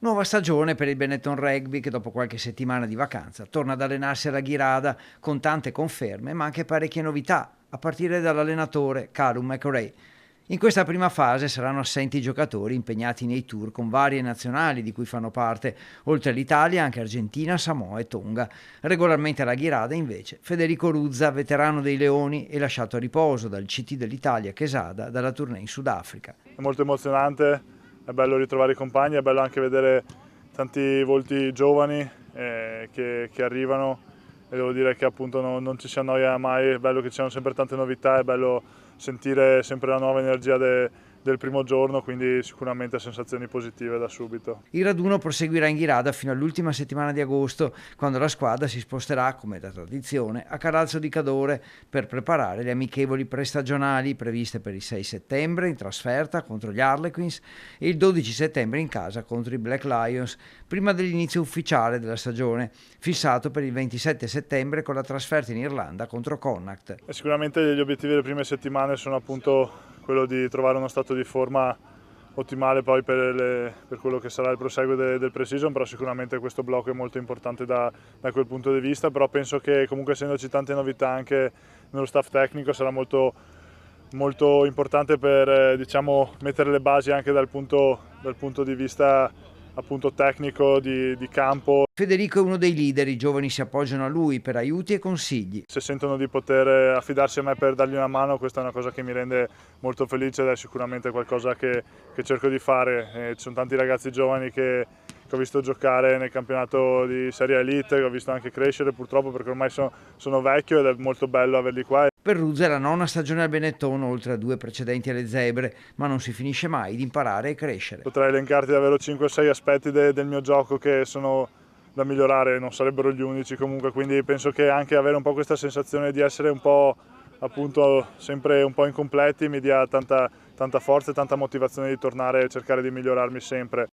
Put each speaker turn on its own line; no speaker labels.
Nuova stagione per il Benetton Rugby che dopo qualche settimana di vacanza torna ad allenarsi alla Ghirada con tante conferme ma anche parecchie novità, a partire dall'allenatore Callum McRae. In questa prima fase saranno assenti i giocatori impegnati nei tour con varie nazionali di cui fanno parte, oltre all'Italia anche Argentina, Samoa e Tonga. Regolarmente alla Ghirada invece Federico Ruzza, veterano dei Leoni e lasciato a riposo dal CT dell'Italia Quesada dalla tournée in Sudafrica.
È molto emozionante. È bello ritrovare i compagni, è bello anche vedere tanti volti giovani che arrivano e devo dire che appunto non ci si annoia mai, è bello che ci siano sempre tante novità, è bello sentire sempre la nuova energia del primo giorno, quindi sicuramente sensazioni positive da subito.
Il raduno proseguirà in Ghirada fino all'ultima settimana di agosto, quando la squadra si sposterà, come da tradizione, a Calalzo di Cadore per preparare le amichevoli prestagionali previste per il 6 settembre in trasferta contro gli Harlequins e il 12 settembre in casa contro i Black Lions, prima dell'inizio ufficiale della stagione, fissato per il 27 settembre con la trasferta in Irlanda contro Connacht.
E sicuramente gli obiettivi delle prime settimane sono appunto quello di trovare uno stato di forma ottimale poi per quello che sarà il proseguo del pre-season, però sicuramente questo blocco è molto importante da quel punto di vista, però penso che comunque essendoci tante novità anche nello staff tecnico sarà molto importante per diciamo, mettere le basi anche dal punto di vista appunto tecnico di campo.
Federico è uno dei leader, i giovani si appoggiano a lui per aiuti e consigli.
Se sentono di poter affidarsi a me per dargli una mano, questa è una cosa che mi rende molto felice ed è sicuramente qualcosa che cerco di fare. Ci sono tanti ragazzi giovani che ho visto giocare nel campionato di Serie Elite, che ho visto anche crescere purtroppo perché ormai sono vecchio ed è molto bello averli qua.
Per Ruzza è la nona stagione al Benetton, oltre a 2 precedenti alle Zebre, ma non si finisce mai di imparare e crescere.
Potrei elencarti davvero 5-6 aspetti del mio gioco che sono da migliorare, non sarebbero gli unici comunque, quindi penso che anche avere un po' questa sensazione di essere un po' appunto sempre un po' incompleti mi dia tanta forza e tanta motivazione di tornare e cercare di migliorarmi sempre.